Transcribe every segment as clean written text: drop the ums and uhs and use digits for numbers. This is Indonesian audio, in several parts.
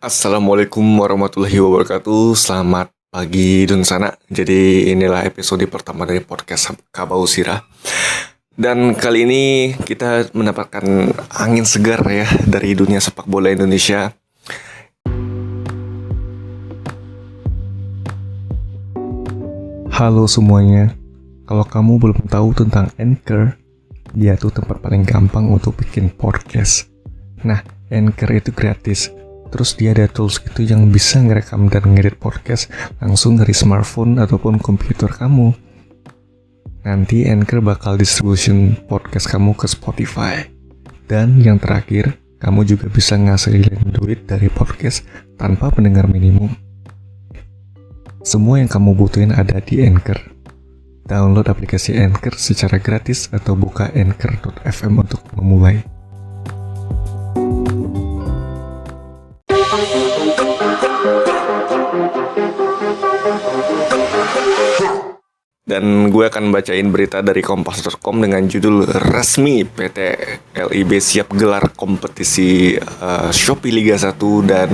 Assalamualaikum warahmatullahi wabarakatuh. Selamat pagi Dunsana. Jadi inilah episode pertama dari podcast Kabau Sirah. Dan kali ini kita mendapatkan angin segar ya dari dunia sepak bola Indonesia. Halo semuanya. Kalau kamu belum tahu tentang Anchor, dia tuh tempat paling gampang untuk bikin podcast. Nah, Anchor itu gratis. Terus dia ada tools gitu yang bisa ngerekam dan ngedit podcast langsung dari smartphone ataupun komputer kamu. Nanti Anchor bakal distribution podcast kamu ke Spotify. Dan yang terakhir, kamu juga bisa ngasilin duit dari podcast tanpa pendengar minimum. Semua yang kamu butuhin ada di Anchor. Download aplikasi Anchor secara gratis atau buka anchor.fm untuk memulai. Dan gue akan bacain berita dari Kompas.com dengan judul resmi PT LIB siap gelar kompetisi Shopee Liga 1 dan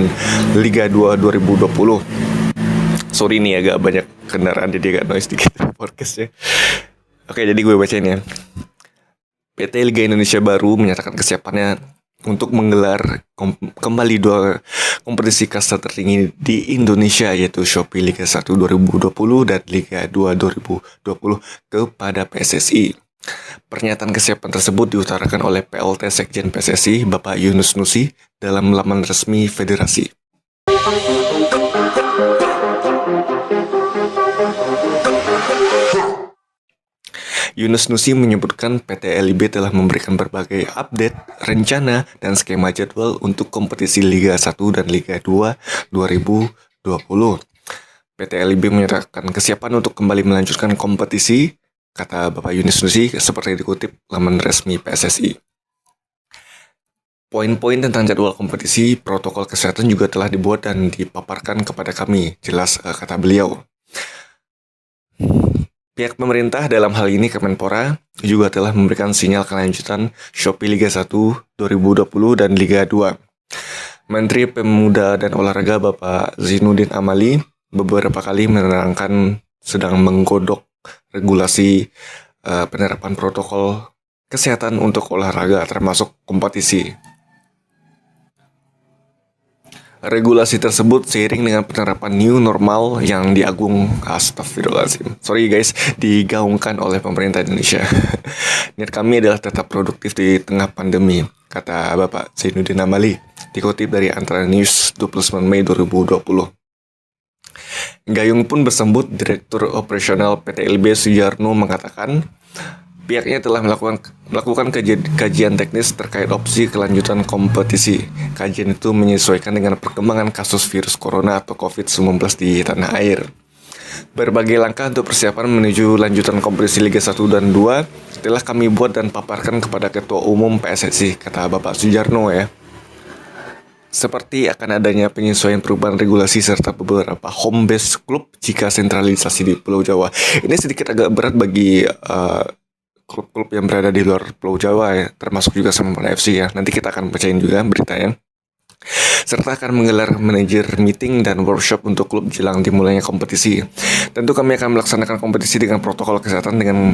Liga 2 2020. Sorry nih agak banyak kendaraan jadi agak noise dikit podcastnya. Oke, jadi gue bacain ya. PT Liga Indonesia baru menyatakan kesiapannya untuk menggelar kembali dua kompetisi kasta tertinggi di Indonesia, yaitu Shopee Liga 1 2020 dan Liga 2 2020 kepada PSSI. Pernyataan kesiapan tersebut diutarakan oleh PLT Sekjen PSSI Bapak Yunus Nusi dalam laman resmi federasi. Yunus Nusi menyebutkan PT LIB telah memberikan berbagai update, rencana, dan skema jadwal untuk kompetisi Liga 1 dan Liga 2 2020. PT LIB menyatakan kesiapan untuk kembali melanjutkan kompetisi, kata Bapak Yunus Nusi seperti dikutip laman resmi PSSI. Poin-poin tentang jadwal kompetisi, protokol kesehatan juga telah dibuat dan dipaparkan kepada kami, jelas kata beliau. Pihak pemerintah dalam hal ini Kemenpora juga telah memberikan sinyal kelanjutan Shopee Liga 1 2020 dan Liga 2. Menteri Pemuda dan Olahraga Bapak Zainuddin Amali beberapa kali menerangkan sedang menggodok regulasi penerapan protokol kesehatan untuk olahraga termasuk kompetisi. Regulasi tersebut seiring dengan penerapan new normal yang digaungkan oleh pemerintah Indonesia. Niat kami adalah tetap produktif di tengah pandemi, kata Bapak Zainuddin Amali, dikutip dari Antara News 29 Mei 2020. Gayung pun bersambut. Direktur Operasional PT LIB Sujarno mengatakan, pihaknya telah melakukan kajian teknis terkait opsi kelanjutan kompetisi. Kajian itu menyesuaikan dengan perkembangan kasus virus corona atau COVID-19 di tanah air. Berbagai langkah untuk persiapan menuju lanjutan kompetisi Liga 1 dan 2 telah kami buat dan paparkan kepada Ketua Umum PSSI, kata Bapak Sujarno ya. Seperti akan adanya penyesuaian perubahan regulasi serta beberapa home base klub jika sentralisasi di Pulau Jawa. Ini sedikit agak berat bagi klub-klub yang berada di luar Pulau Jawa ya, termasuk juga Semarang FC ya. Nanti kita akan bacain juga beritanya. Serta akan menggelar manajer meeting dan workshop untuk klub jelang dimulainya kompetisi. Tentu kami akan melaksanakan kompetisi dengan protokol kesehatan dengan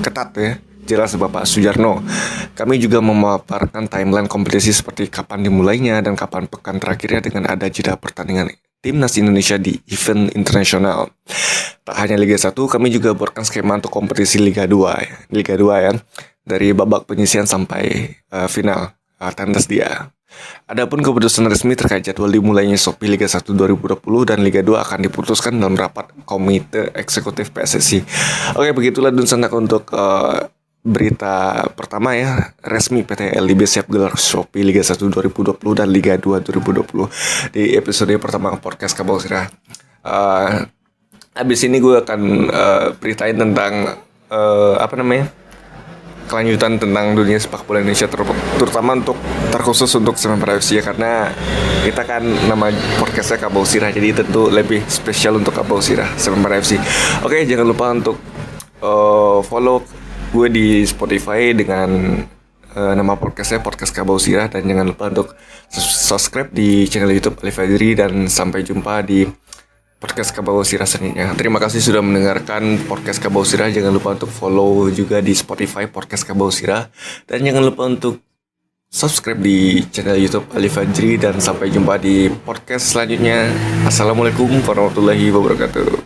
ketat ya, jelas Bapak Sujarno. Kami juga memaparkan timeline kompetisi seperti kapan dimulainya dan kapan pekan terakhirnya dengan ada jeda pertandingan Timnas Indonesia di event internasional. Tak hanya Liga 1, kami juga buatkan skema untuk kompetisi Liga 2 ya, dari babak penyisian sampai final tandas dia. Adapun keputusan resmi terkait jadwal dimulainya Shopee Liga 1 2020 dan Liga 2 akan diputuskan dalam rapat Komite Eksekutif PSSI. Oke, begitulah Dunsanak untuk berita pertama ya, resmi PT LIB siap gelar Shopee Liga 1 2020 dan Liga 2 2020 di episode pertama podcast Kabau Sirah. Abis ini gue akan beritain tentang kelanjutan tentang dunia sepak bola Indonesia, terutama terkhusus untuk Semarang FC ya, karena kita kan nama podcastnya Kabau Sirah, jadi tentu lebih spesial untuk Kabau Sirah Semarang FC. Oke, jangan lupa untuk follow gue di Spotify dengan nama podcastnya Podcast Kabau Sirah, dan jangan lupa untuk subscribe di channel YouTube Alif Fajri, dan sampai jumpa di Podcast Kabau Sirah selanjutnya. Terima kasih sudah mendengarkan Podcast Kabau Sirah. Jangan lupa untuk follow juga di Spotify Podcast Kabau Sirah, dan jangan lupa untuk subscribe di channel YouTube Alif Fajri, dan sampai jumpa di podcast selanjutnya. Assalamualaikum warahmatullahi wabarakatuh.